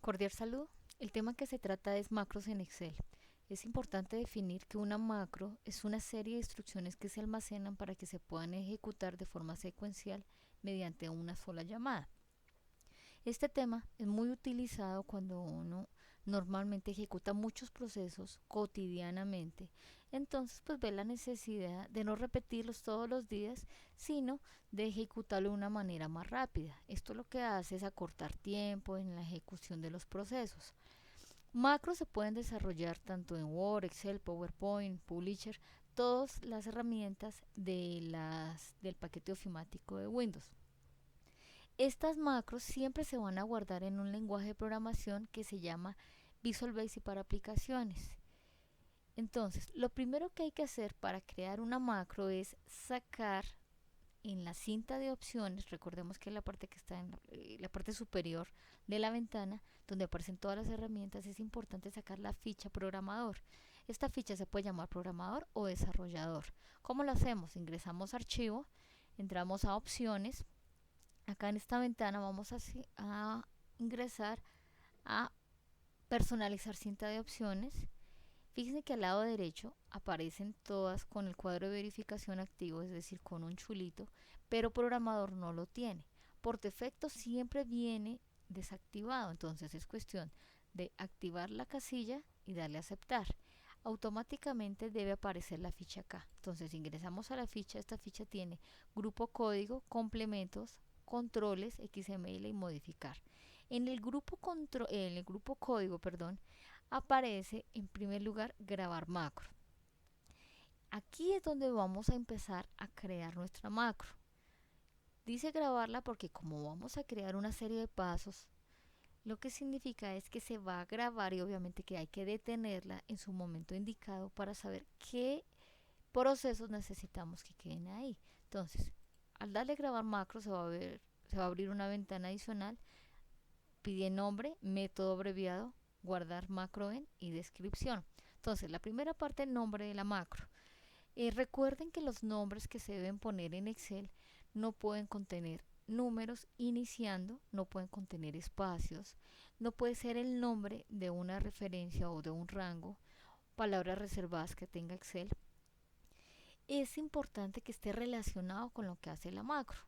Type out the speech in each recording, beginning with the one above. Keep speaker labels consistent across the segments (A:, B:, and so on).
A: Cordial saludo. El tema que se trata es macros en Excel. Es importante definir que una macro es una serie de instrucciones que se almacenan para que se puedan ejecutar de forma secuencial mediante una sola llamada. Este tema es muy utilizado cuando uno normalmente ejecuta muchos procesos cotidianamente. Entonces, pues ve la necesidad de no repetirlos todos los días, sino de ejecutarlo de una manera más rápida. Esto lo que hace es acortar tiempo en la ejecución de los procesos. Macros se pueden desarrollar tanto en Word, Excel, PowerPoint, Publisher, todas las herramientas del paquete ofimático de Windows. Estas macros siempre se van a guardar en un lenguaje de programación que se llama Visual Basic para aplicaciones. Entonces, lo primero que hay que hacer para crear una macro es sacar en la cinta de opciones, recordemos que es la parte que está en la parte superior de la ventana, donde aparecen todas las herramientas, es importante sacar la ficha programador. Esta ficha se puede llamar programador o desarrollador. ¿Cómo lo hacemos? Ingresamos a archivo, entramos a opciones. Acá en esta ventana vamos a ingresar a personalizar cinta de opciones. Fíjense que al lado derecho aparecen todas con el cuadro de verificación activo, es decir, con un chulito, pero programador no lo tiene. Por defecto siempre viene desactivado, entonces es cuestión de activar la casilla y darle a aceptar. Automáticamente debe aparecer la ficha acá. Entonces ingresamos a la ficha, esta ficha tiene grupo código, complementos, controles, XML y modificar. En el grupo código, perdón, aparece en primer lugar grabar macro. Aquí es donde vamos a empezar a crear nuestra macro. Dice grabarla porque como vamos a crear una serie de pasos, lo que significa es que se va a grabar y obviamente que hay que detenerla en su momento indicado para saber qué procesos necesitamos que queden ahí. Entonces, al darle grabar macro se va a abrir una ventana adicional, pide nombre, método abreviado, guardar macro en y descripción. Entonces, la primera parte, el nombre de la macro. Recuerden que los nombres que se deben poner en Excel no pueden contener números iniciando, no pueden contener espacios, no puede ser el nombre de una referencia o de un rango, palabras reservadas que tenga Excel. Es importante que esté relacionado con lo que hace la macro,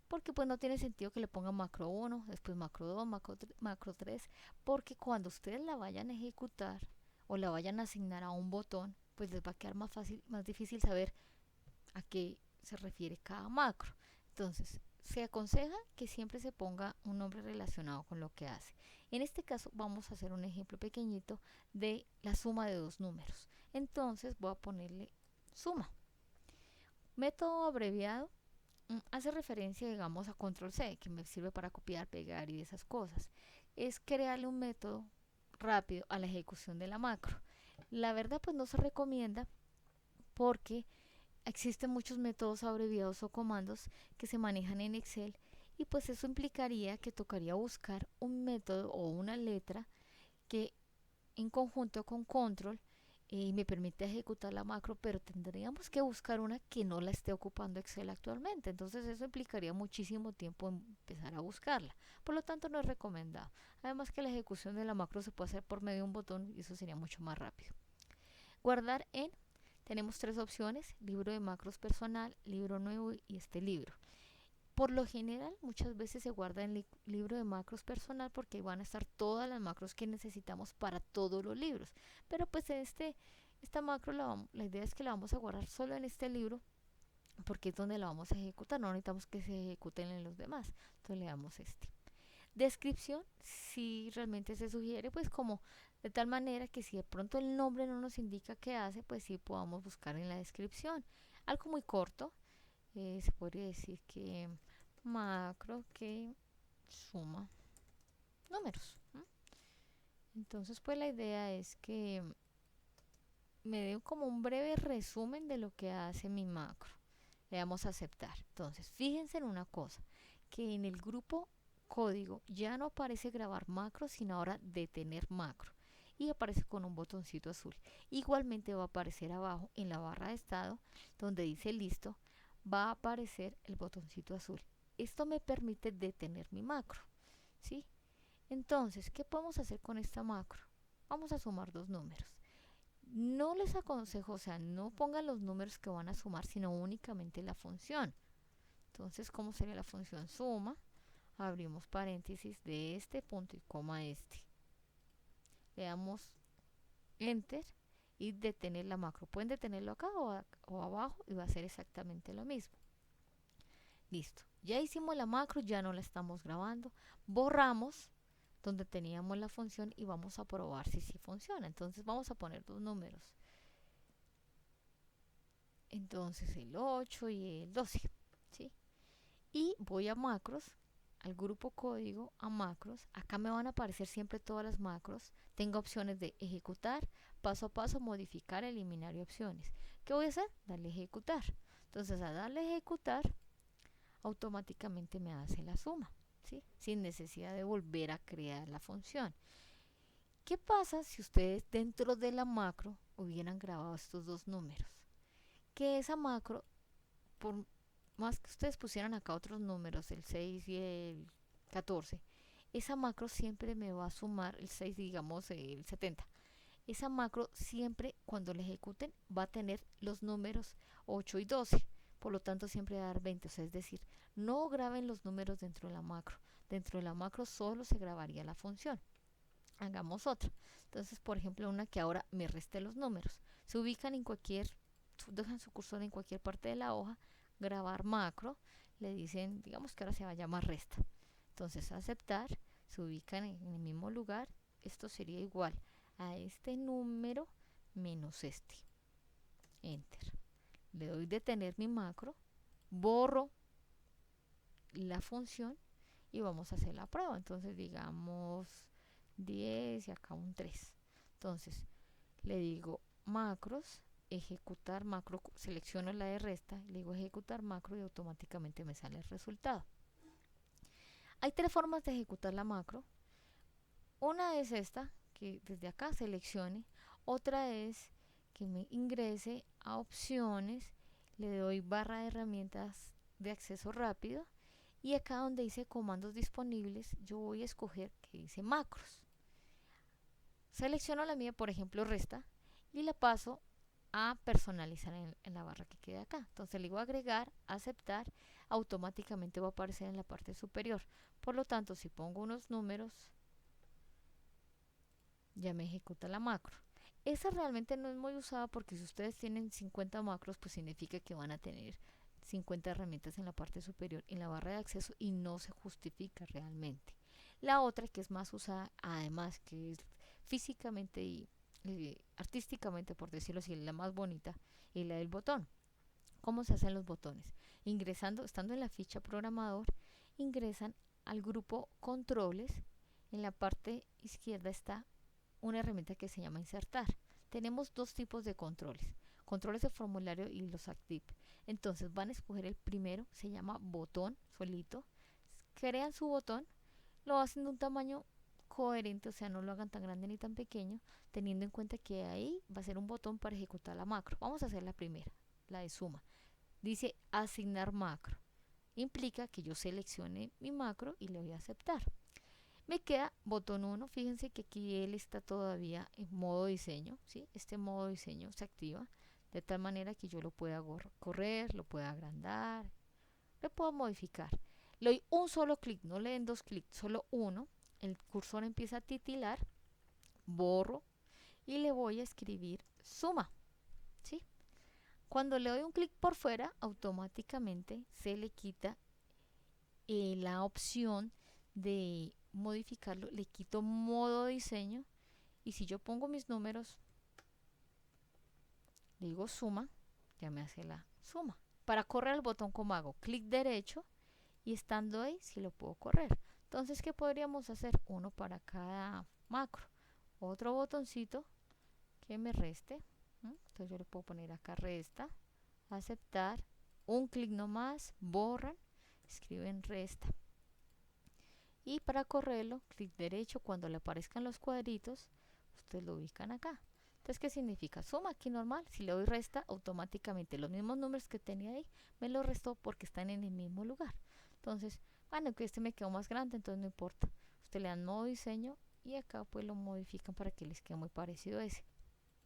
A: porque pues no tiene sentido que le pongan macro 1, después macro 2, macro 3, porque cuando ustedes la vayan a ejecutar o la vayan a asignar a un botón, pues les va a quedar más fácil, más difícil saber a qué se refiere cada macro. Entonces, se aconseja que siempre se ponga un nombre relacionado con lo que hace. En este caso vamos a hacer un ejemplo pequeñito de la suma de dos números. Entonces voy a ponerle suma. Método abreviado hace referencia, digamos, a control C, que me sirve para copiar, pegar y esas cosas. Es crearle un método rápido a la ejecución de la macro. La verdad, pues no se recomienda porque existen muchos métodos abreviados o comandos que se manejan en Excel y pues eso implicaría que tocaría buscar un método o una letra que en conjunto con control me permite ejecutar la macro, pero tendríamos que buscar una que no la esté ocupando Excel actualmente. Entonces eso implicaría muchísimo tiempo en empezar a buscarla. Por lo tanto, no es recomendado. Además que la ejecución de la macro se puede hacer por medio de un botón y eso sería mucho más rápido. Guardar en, tenemos tres opciones: libro de macros personal, libro nuevo y este libro. Por lo general, muchas veces se guarda en el libro de macros personal porque ahí van a estar todas las macros que necesitamos para todos los libros. Pero pues esta macro la idea es que la vamos a guardar solo en este libro porque es donde la vamos a ejecutar. No necesitamos que se ejecuten en los demás. Entonces le damos este. Descripción, si realmente se sugiere, pues como de tal manera que si de pronto el nombre no nos indica qué hace, pues sí podamos buscar en la descripción. Algo muy corto, se podría decir que macro que suma números. Entonces, pues la idea es que me dé como un breve resumen de lo que hace mi macro. Le damos a aceptar. Entonces, fíjense en una cosa, que en el grupo código ya no aparece grabar macro, sino ahora detener macro. Y aparece con un botoncito azul. Igualmente va a aparecer abajo en la barra de estado, donde dice listo, va a aparecer el botoncito azul. Esto me permite detener mi macro, ¿sí? Entonces, ¿qué podemos hacer con esta macro? Vamos a sumar dos números. No les aconsejo, o sea, no pongan los números que van a sumar, sino únicamente la función. Entonces, ¿cómo sería la función suma? Abrimos paréntesis de este punto y coma este. Le damos enter y detener la macro. Pueden detenerlo acá o abajo y va a ser exactamente lo mismo. Listo. Ya hicimos la macro, ya no la estamos grabando. Borramos donde teníamos la función y vamos a probar si sí funciona. Entonces vamos a poner dos números. Entonces el 8 y el 12. ¿Sí? Y voy a macros, al grupo código, a macros. Acá me van a aparecer siempre todas las macros. Tengo opciones de ejecutar, paso a paso, modificar, eliminar y opciones. ¿Qué voy a hacer? Darle a ejecutar. Entonces a darle a ejecutar, automáticamente me hace la suma, ¿sí? Sin necesidad de volver a crear la función. ¿Qué pasa si ustedes dentro de la macro hubieran grabado estos dos números? Que esa macro, por más que ustedes pusieran acá otros números, el 6 y el 14, esa macro siempre me va a sumar el 6, digamos el 70. Esa macro siempre cuando la ejecuten va a tener los números 8 y 12. Por lo tanto siempre va a dar 20. O sea, es decir, no graben los números dentro de la macro. Dentro de la macro solo se grabaría la función. Hagamos otra. Entonces, por ejemplo, una que ahora me reste los números. Se ubican en cualquier, dejan su cursor en cualquier parte de la hoja, grabar macro, le dicen, digamos que ahora se va a llamar resta. Entonces, aceptar, se ubican en el mismo lugar. Esto sería igual a este número menos este. Enter. Le doy detener mi macro, borro la función y vamos a hacer la prueba. Entonces digamos 10 y acá un 3. Entonces le digo macros, ejecutar macro, selecciono la de resta, le digo ejecutar macro y automáticamente me sale el resultado. Hay tres formas de ejecutar la macro. Una es esta, que desde acá seleccione. Otra es que me ingrese a opciones, le doy barra de herramientas de acceso rápido y acá donde dice comandos disponibles yo voy a escoger que dice macros. Selecciono la mía, por ejemplo resta, y la paso a personalizar en la barra que queda acá. Entonces le digo agregar, aceptar, automáticamente va a aparecer en la parte superior. Por lo tanto, si pongo unos números, ya me ejecuta la macro. Esa realmente no es muy usada porque si ustedes tienen 50 macros, pues significa que van a tener 50 herramientas en la parte superior en la barra de acceso y no se justifica realmente. La otra que es más usada, además que es físicamente y artísticamente, por decirlo así, la más bonita, es la del botón. ¿Cómo se hacen los botones? Ingresando, estando en la ficha programador, ingresan al grupo controles. En la parte izquierda está una herramienta que se llama insertar. Tenemos dos tipos de controles, controles de formulario y los active. Entonces van a escoger el primero, se llama botón solito, crean su botón, lo hacen de un tamaño coherente, o sea, no lo hagan tan grande ni tan pequeño, teniendo en cuenta que ahí va a ser un botón para ejecutar la macro. Vamos a hacer la primera, la de suma. Dice asignar macro. Implica que yo seleccione mi macro y le voy a aceptar. Me queda botón 1, fíjense que aquí él está todavía en modo diseño, ¿sí? Este modo diseño se activa de tal manera que yo lo pueda correr, lo pueda agrandar, lo puedo modificar. Le doy un solo clic, no le den dos clics, solo uno. El cursor empieza a titilar, borro y le voy a escribir suma, ¿sí? Cuando le doy un clic por fuera, automáticamente se le quita la opción de modificarlo, le quito modo diseño y si yo pongo mis números, le digo suma, ya me hace la suma. Para correr el botón, como hago clic derecho y estando ahí si lo puedo correr. Entonces, ¿qué podríamos hacer? Uno para cada macro. Otro botoncito que me reste. Entonces yo le puedo poner acá resta, aceptar, un clic nomás, borran, escriben resta. Y para correrlo, clic derecho, cuando le aparezcan los cuadritos, ustedes lo ubican acá. Entonces, ¿qué significa? Suma aquí normal. Si le doy resta, automáticamente los mismos números que tenía ahí, me los restó porque están en el mismo lugar. Entonces, bueno, que este me quedó más grande, entonces no importa. usted le dan modo diseño y acá pues lo modifican para que les quede muy parecido a ese.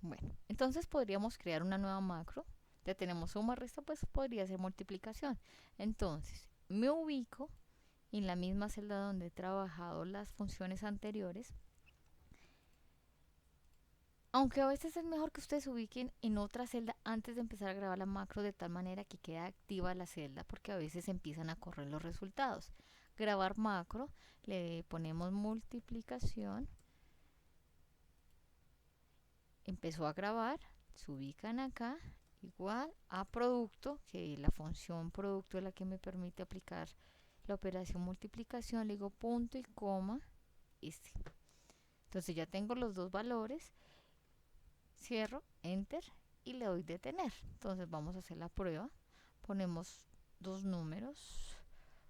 A: Bueno, entonces podríamos crear una nueva macro. Ya tenemos suma, resta, pues podría ser multiplicación. Entonces, me ubico en la misma celda donde he trabajado las funciones anteriores. Aunque a veces es mejor que ustedes se ubiquen en otra celda antes de empezar a grabar la macro de tal manera que quede activa la celda, porque a veces empiezan a correr los resultados. Grabar macro, le ponemos multiplicación, empezó a grabar, se ubican acá, igual a producto, que la función producto es la que me permite aplicar la operación multiplicación, le digo punto y coma, este. Entonces ya tengo los dos valores, cierro, enter y le doy detener. Entonces vamos a hacer la prueba, ponemos dos números,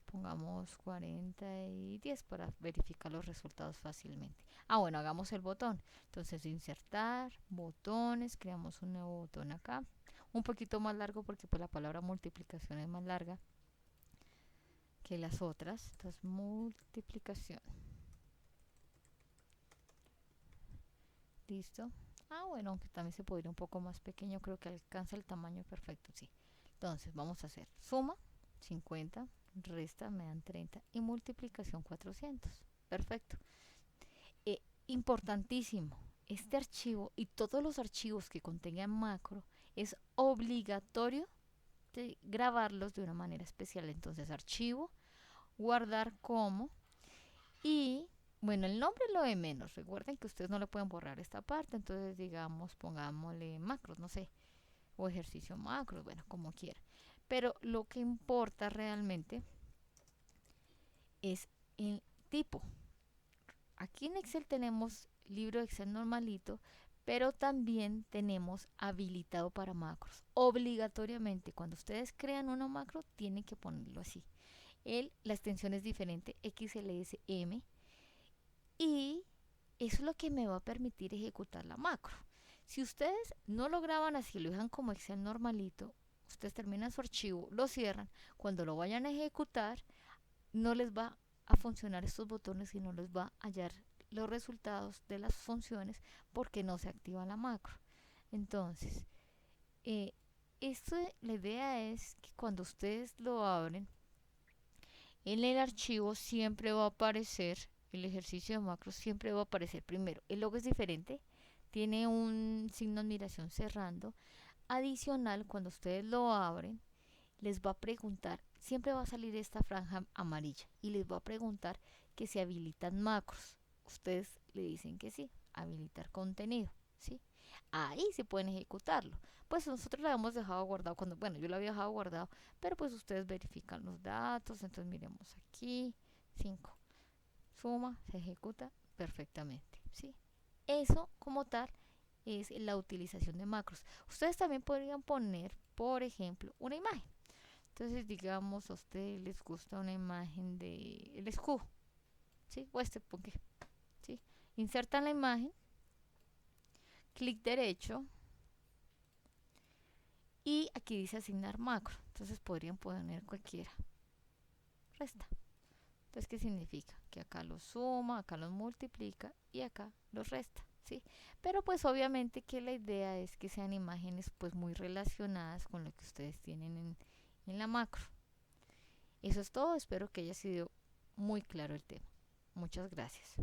A: pongamos 40 y 10 para verificar los resultados fácilmente. Bueno, hagamos el botón. Entonces insertar, botones, creamos un nuevo botón acá, un poquito más largo porque pues la palabra multiplicación es más larga que las otras. Entonces multiplicación, listo. Bueno, aunque también se podría un poco más pequeño, creo que alcanza el tamaño perfecto, sí. Entonces vamos a hacer suma 50, resta me dan 30 y multiplicación 400. Perfecto. Importantísimo, este archivo y todos los archivos que contengan macro es obligatorio de grabarlos de una manera especial. Entonces archivo, guardar como, y bueno, el nombre es lo de menos. Recuerden que ustedes no le pueden borrar esta parte, entonces digamos, pongámosle macros, no sé, o ejercicio macros, bueno, como quiera. Pero lo que importa realmente es el tipo. Aquí en Excel tenemos libro de Excel normalito, pero también tenemos habilitado para macros. Obligatoriamente, cuando ustedes crean una macro, tienen que ponerlo así. La extensión es diferente, XLSM, y eso es lo que me va a permitir ejecutar la macro. Si ustedes no lo graban así, lo dejan como Excel normalito, ustedes terminan su archivo, lo cierran, cuando lo vayan a ejecutar, no les va a funcionar estos botones y no les va a hallar los resultados de las funciones porque no se activa la macro. Entonces, la idea es que cuando ustedes lo abren, en el archivo siempre va a aparecer el ejercicio de macros, siempre va a aparecer primero. El logo es diferente, tiene un signo de admiración cerrando. Adicional, cuando ustedes lo abren, les va a preguntar, siempre va a salir esta franja amarilla y les va a preguntar que si habilitan macros. Ustedes le dicen que sí, habilitar contenido, ¿sí? Ahí se pueden ejecutarlo. Pues nosotros lo habíamos dejado guardado cuando, bueno, yo lo había dejado guardado, pero pues ustedes verifican los datos. Entonces miremos aquí, 5, suma, se ejecuta perfectamente, ¿sí? Eso como tal es la utilización de macros. Ustedes también podrían poner, por ejemplo, una imagen. Entonces, digamos, a ustedes les gusta una imagen de el escudo, ¿sí? O porque, ¿sí? Insertan la imagen, clic derecho, y aquí dice asignar macro. Entonces podrían poner cualquiera. Resta. Entonces, ¿qué significa? Que acá los suma, acá los multiplica y acá los resta, ¿sí? Pero pues obviamente que la idea es que sean imágenes pues muy relacionadas con lo que ustedes tienen en la macro. Eso es todo, espero que haya sido muy claro el tema. Muchas gracias.